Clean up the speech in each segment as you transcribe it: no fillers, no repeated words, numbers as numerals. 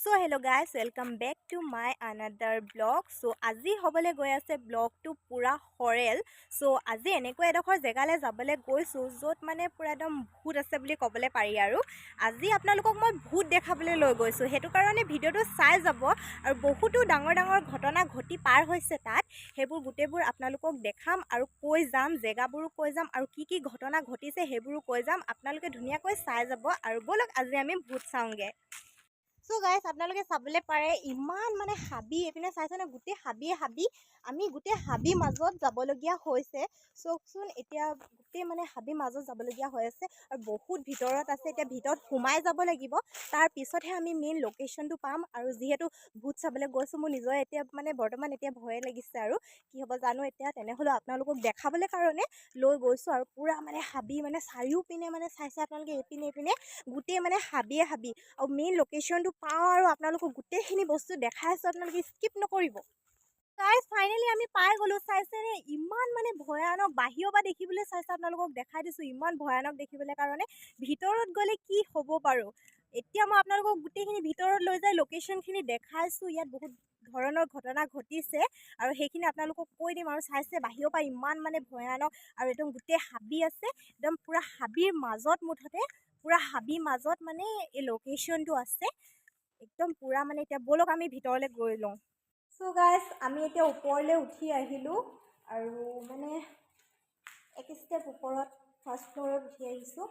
So hello guys, welcome back to my another vlog. So আজি হবলে গৈ আছে ব্লগটো পুৰা হৰেল. So আজি এনেকৈ এডোখৰ জেগালৈ যাবলৈ গৈছো য'ত মানে পুৰা একদম ভূত আছে বুলি ক'বলৈ পাৰি আৰু আজি আপোনালোকক মই ভূত দেখাবলৈ লৈ গৈছো হেতু কাৰণে ভিডিওটো চাই যাব আৰু বহুতো ডাঙৰ ডাঙৰ ঘটনা ঘটি পাৰ হৈছে তাত হেবোৰ গুটেবোৰ আপোনালোকক দেখাম আৰু কৈ যাম জেগাবোৰো কৈ যাম আৰু কি ঘটনা ঘটিছে হেবোৰো কৈ যাম আপোনালোকে ধুনীয়াকৈ চাই যাব আৰু বলক আজি আমি ভূত চাওঁগে So guys, আপোনালোকে চাবলৈ পাৰে ইমান মানে হাবি এপিনে চাইছেনে গোটেই হাবি আমি গোটেই হাবি মাজত যাবলগীয়া হৈছে চকচোন এতিয়া গোটেই মানে হাবি মাজত যাবলগীয়া হৈ আছে আৰু বহুত ভিতৰত আছে এতিয়া ভিতৰত সোমাই যাব লাগিব তাৰ পিছতহে আমি মেইন লোকেশনটো পাম আৰু যেহেতু ভূত চাবলৈ গৈছো মোৰ নিজৰ এতিয়া মানে বৰ্তমান এতিয়া ভয় লাগিছে আৰু কি হ'ব জানো এতিয়া তেনেহলে আপোনালোকক দেখাবলৈ কাৰণে লৈ গৈছো আৰু পুৰা মানে হাবি মানে চাৰিও পিনে মানে চাইছে আপোনালোকে এপিনে গোটেই মানে হাবিয়ে হাবি আৰু মেইন লোকেশনটো পাওঁ আৰু আপোনালোকক গোটেইখিনি বস্তু দেখাই আছো আপোনালোকে স্কিপ নকৰিব গাইজ ফাইনেলি আমি পাই গ'লো চাইছেনে ইমান মানে ভয়ানক বাহিৰৰ পৰা দেখিবলৈ চাইছে আপোনালোকক দেখাই দিছোঁ ইমান ভয়ানক দেখিবলৈ কাৰণে ভিতৰত গ'লে কি হ'ব বাৰু এতিয়া মই আপোনালোকক গোটেইখিনি ভিতৰত লৈ যাই লোকেশ্যনখিনি দেখাইছোঁ ইয়াত বহুত ধৰণৰ ঘটনা ঘটিছে আৰু সেইখিনি আপোনালোকক কৈ দিম আৰু চাইছে বাহিৰৰ পৰা ইমান মানে ভয়ানক আৰু একদম গোটেই হাবি আছে একদম পুৰা হাবিৰ মাজত মুঠতে পুৰা হাবিৰ মাজত মানে এই লোকেশ্যনটো আছে একদম পুৰা মানে এতিয়া বলক আমি ভিতৰলৈ গৈ লওঁ So guys, আমি এতিয়া ওপৰলৈ উঠি আহিলোঁ আৰু মানে এক ষ্টেপ ওপৰত ফাৰ্ষ্ট ফ্ল'ৰত উঠি আহিছোঁ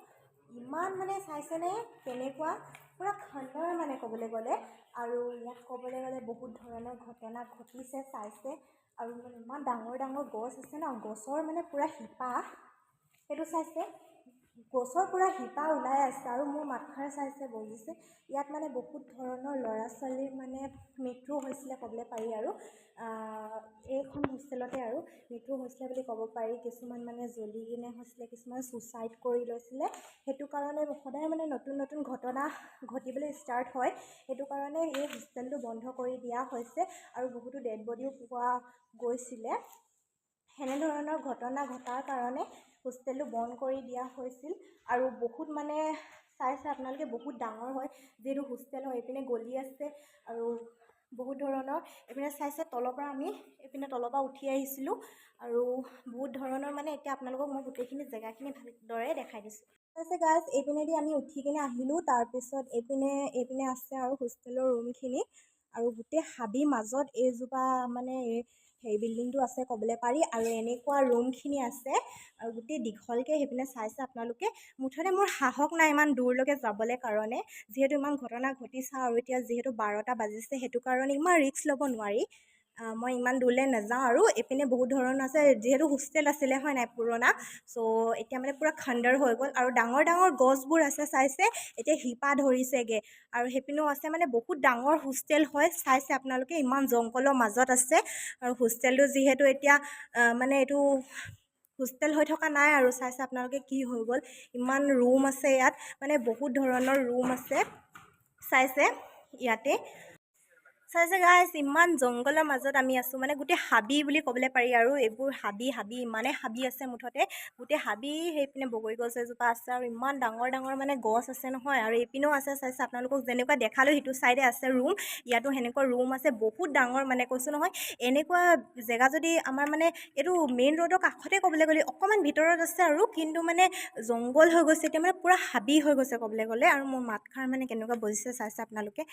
ইমান মানে চাইছেনে কেনেকুৱা পুৰা খণ্ডৰ মানে ক'বলৈ গ'লে আৰু ইয়াত ক'বলৈ গ'লে বহুত ধৰণৰ ঘটনা ঘটিছে চাইছে আৰু মানে ইমান ডাঙৰ ডাঙৰ গছ আছে ন গছৰ মানে পুৰা শিপা সেইটো চাইছে গছৰ পুৰা শিপা ওলাই আছে আৰু মোৰ মাতষাৰ চাইছে বজিছে ইয়াত মানে বহুত ধৰণৰ ল'ৰা ছোৱালীৰ মানে মৃত্যু হৈছিলে ক'বলৈ পাৰি আৰু এইখন হোষ্টেলতে আৰু মৃত্যু হৈছিলে বুলি ক'ব পাৰি কিছুমান মানে জ্বলি কিনে হৈছিলে কিছুমান ছুচাইড কৰি লৈছিলে সেইটো কাৰণে সদায় মানে নতুন নতুন ঘটনা ঘটিবলৈ ষ্টাৰ্ট হয় সেইটো কাৰণে এই হোষ্টেলটো বন্ধ কৰি দিয়া হৈছে আৰু বহুতো ডেড বডিও পোৱা গৈছিলে সেনেধৰণৰ ঘটনা ঘটাৰ কাৰণে হোষ্টেলটো বন্ধ কৰি দিয়া হৈছিল আৰু বহুত মানে চাইছে আপোনালোকে বহুত ডাঙৰ হয় যিহেতু হোষ্টেল হয় এইপিনে গলি আছে আৰু বহুত ধৰণৰ এইপিনে চাইছে তলৰ পৰা আমি এইপিনে তলৰ পৰা উঠি আহিছিলোঁ আৰু বহুত ধৰণৰ মানে এতিয়া আপোনালোকক মই গোটেইখিনি জেগাখিনি ভালদৰে দেখাই দিছোঁ আছে গাইজ এইপিনেদি আমি উঠি কিনে আহিলোঁ তাৰপিছত এইপিনে আছে আৰু হোষ্টেলৰ ৰুমখিনি আৰু গোটেই হাবি মাজত এইজোপা মানে সেই বিল্ডিংটো আছে ক'বলৈ পাৰি আৰু এনেকুৱা ৰুমখিনি আছে আৰু গোটেই দীঘলকৈ সেইপিনে চাইছে আপোনালোকে মুঠতে মোৰ সাহস নাই ইমান দূৰলৈকে যাবলৈ কাৰণে যিহেতু ইমান ঘটনা ঘটিছে আৰু এতিয়া যিহেতু 12টা বাজিছে সেইটো কাৰণে ইমান ৰিস্ক ল'ব নোৱাৰি মই ইমান দূৰলৈ নাযাওঁ আৰু এইপিনে বহুত ধৰণৰ আছে যিহেতু হোষ্টেল আছিলে হয় নাই পুৰণা চ' এতিয়া মানে পুৰা খণ্ডৰ হৈ গ'ল আৰু ডাঙৰ ডাঙৰ গছবোৰ আছে চাইছে এতিয়া শিপা ধৰিছেগৈ আৰু সেইপিনেও আছে মানে বহুত ডাঙৰ হোষ্টেল হয় চাইছে আপোনালোকে ইমান জংঘলৰ মাজত আছে আৰু হোষ্টেলটো যিহেতু এতিয়া মানে এইটো হোষ্টেল হৈ থকা নাই আৰু চাইছে আপোনালোকে কি হৈ গ'ল ইমান ৰুম আছে ইয়াত মানে বহুত ধৰণৰ ৰুম আছে চাইছে ইয়াতে চাইছে গাইজ ইমান জংঘলৰ মাজত আমি আছোঁ মানে গোটেই হাবি বুলি ক'বলৈ পাৰি আৰু এইবোৰ হাবি ইমানে হাবি আছে মুঠতে গোটেই হাবি সেইপিনে বগৰী গছ এজোপা আছে আৰু ইমান ডাঙৰ ডাঙৰ মানে গছ আছে নহয় আৰু এইপিনেও আছে চাইছে আপোনালোকক যেনেকুৱা দেখালোঁ সেইটো চাইডে আছে ৰুম ইয়াতো সেনেকুৱা ৰুম আছে বহুত ডাঙৰ মানে কৈছোঁ নহয় এনেকুৱা জেগা যদি আমাৰ মানে এইটো মেইন ৰোডৰ কাষতে ক'বলৈ গ'লে অকণমান ভিতৰত আছে আৰু কিন্তু মানে জংঘল হৈ গৈছে এতিয়া মানে পূৰা হাবি হৈ গৈছে ক'বলৈ গ'লে আৰু মোৰ মাতষাৰ মানে কেনেকুৱা বজিছে চাইছে আপোনালোকে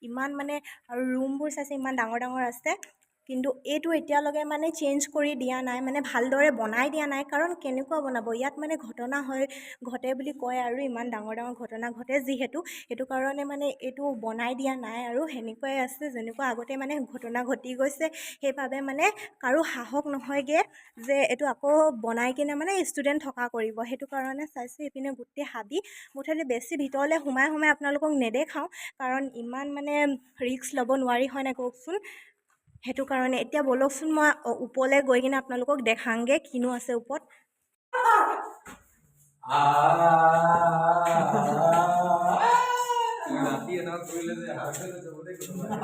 ইমান মানে আৰু ৰুমবোৰ চাইছে ইমান ডাঙৰ ডাঙৰ আছে কিন্তু এইটো এতিয়ালৈকে মানে চেঞ্জ কৰি দিয়া নাই মানে ভালদৰে বনাই দিয়া নাই কাৰণ কেনেকুৱা বনাব ইয়াত মানে ঘটনা ঘটে বুলি কয় আৰু ইমান ডাঙৰ ডাঙৰ ঘটনা ঘটে যিহেতু সেইটো কাৰণে মানে এইটো বনাই দিয়া নাই আৰু সেনেকুৱাই আছে যেনেকুৱা আগতে মানে ঘটনা ঘটি গৈছে সেইবাবে মানে কাৰো সাহস নহয়গৈ যে এইটো আকৌ বনাই কিনে মানে ষ্টুডেণ্ট থকা কৰিব সেইটো কাৰণে চাইছে এইপিনে গোটেই হাবি মুঠতে বেছি ভিতৰলৈ সোমাই আপোনালোকক নেদেখাওঁ কাৰণ ইমান মানে ৰিস্ক ল'ব নোৱাৰি হয় নাই কওকচোন সেইটো কাৰণে এতিয়া বলকচোন মই ওপৰলৈ গৈ কিনে আপোনালোকক দেখাংগে কিনো আছে ওপৰত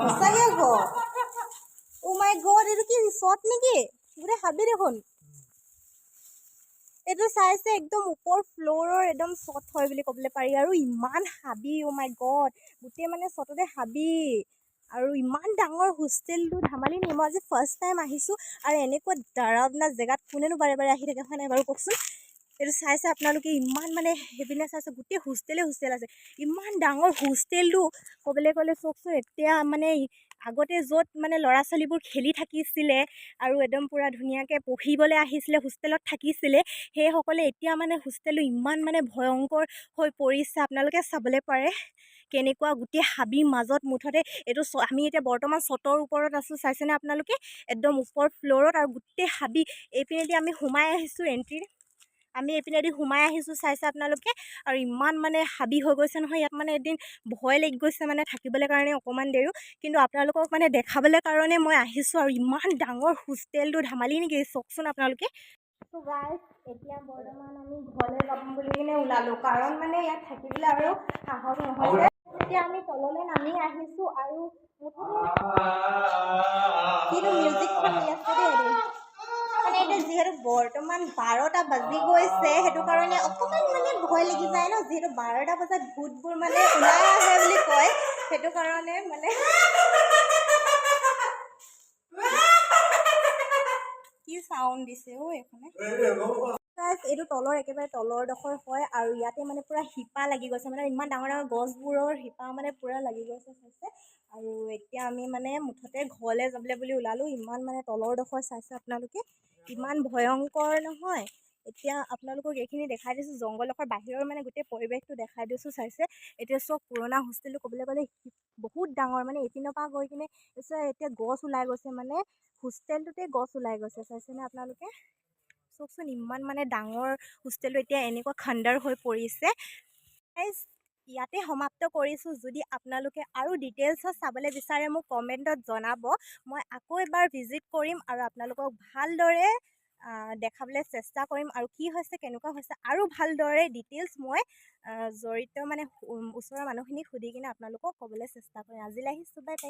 সঁচাকৈ আকৌ অ' মাই গড এইটো কি ৰিচৰ্ট নেকি গোটেই হাবি দেখোন এইটো চাইছে একদম ওপৰ ফ্ল'ৰৰ একদম শ্বট হয় বুলি ক'বলৈ পাৰি আৰু ইমান হাবি অ' মাই গড গোটেই মানে শ্বটতে হাবি আৰু ইমান ডাঙৰ হোষ্টেলটো ধেমালি নি, মই আজি ফাৰ্ষ্ট টাইম আহিছোঁ আৰু এনেকুৱা ডৰাৱনা জেগাত কোনেনো বাৰে বাৰে আহি থাকে হয় নাই বাৰু কওকচোন। এইটো চাইছে আপোনালোকে, ইমান মানে সেইপিনে চাইছে গোটেই হোষ্টেল আছে, ইমান ডাঙৰ হোষ্টেলটো ক'বলৈ গ'লে চাওকচোন। এতিয়া মানে আগতে য'ত মানে ল'ৰা ছোৱালীবোৰ খেলি থাকিছিলে আৰু একদম পূৰা ধুনীয়াকৈ পঢ়িবলৈ আহিছিলে, হোষ্টেলত থাকিছিলে, সেইসকলে এতিয়া মানে হোষ্টেলটো ইমান মানে ভয়ংকৰ হৈ পৰিছে। আপোনালোকে চাবলৈ পাৰে কেনেকুৱা গোটেই হাবিৰ মাজত। মুঠতে এইটো আমি এতিয়া বৰ্তমান ছতৰ ওপৰত আছোঁ, চাইছেনে আপোনালোকে, একদম ওপৰ ফ্ল'ৰত, আৰু গোটেই হাবি। এইপিনেদি আমি সোমাই আহিছোঁ, আমি এইপিনেদি সোমাই আহিছোঁ, চাইছে আপোনালোকে। আৰু ইমান মানে হাবি হৈ গৈছে নহয় ইয়াত, মানে এদিন ভয় লাগি গৈছে মানে থাকিবলৈ কাৰণে অকণমান দেৰিও। কিন্তু আপোনালোকক মানে দেখাবলৈ কাৰণে মই আহিছোঁ। আৰু ইমান ডাঙৰ হোষ্টেলটো ধেমালি নেকি, চাওকচোন আপোনালোকে। ত' গাইজ, এতিয়া বৰ্তমান আমি ঘৰলৈ যাম বুলি কিনে ওলালোঁ, কাৰণ মানে ইয়াত থাকিবলৈ আৰু সাহস নহয়। এতিয়া আমি তললৈ নামি আহিছোঁ আৰু কিন্তু মিউজিকখন দি আছে দেই। মানে এতিয়া যিহেতু বৰ্তমান 12টা বাজি গৈছে, সেইটো কাৰণে অকণমান মানে ভয় লাগি যায় ন, যিহেতু 12টা বজাত ভূতবোৰ মানে ওলাই আহে বুলি কয়, সেইটো কাৰণে মানে কি চাউণ্ড দিছে এইখনে। এইটো তলৰ একেবাৰে তলৰ ডোখৰ হয়, আৰু ইয়াতে মানে পুৰা শিপা লাগি গৈছে, মানে ইমান ডাঙৰ ডাঙৰ গছবোৰৰ শিপা মানে পুৰা লাগি গৈছে চাইছে। আৰু এতিয়া আমি মানে মুঠতে ঘৰলৈ যাবলৈ বুলি ওলালোঁ। ইমান মানে তলৰ ডোখৰ চাইছে আপোনালোকে, ইমান ভয়ংকৰ নহয়। এতিয়া আপোনালোকক এইখিনি দেখাই দিছোঁ, জংঘলডোখৰ বাহিৰৰ মানে গোটেই পৰিৱেশটো দেখাই দিছোঁ, চাইছে। এতিয়া চব পুৰণা হোষ্টেলটো ক'বলৈ গ'লে বহুত ডাঙৰ, মানে এইপিনৰ পৰা গৈ কিনে এতিয়া গছ ওলাই গৈছে, মানে হোষ্টেলটোতে গছ ওলাই গৈছে, চাইছেনে আপোনালোকে। চাওকচোন ইমান মানে ডাঙৰ হোষ্টেলটো এতিয়া এনেকুৱা খণ্ডাৰ হৈ পৰিছে। ইয়াতে সমাপ্ত কৰিছোঁ। যদি আপোনালোকে আৰু ডিটেইলছত চাবলৈ বিচাৰে মোক কমেণ্টত জনাব, মই আকৌ এবাৰ ভিজিট কৰিম আৰু আপোনালোকক ভালদৰে দেখাবলৈ চেষ্টা কৰিম, আৰু কি হৈছে কেনেকুৱা হৈছে আৰু ভালদৰে ডিটেইলছ মই জড়িত মানে ওচৰৰ মানুহখিনিক সুধি কিনে আপোনালোকক ক'বলৈ চেষ্টা কৰিম। আজিলৈ আহিছোঁ, বাই বাই।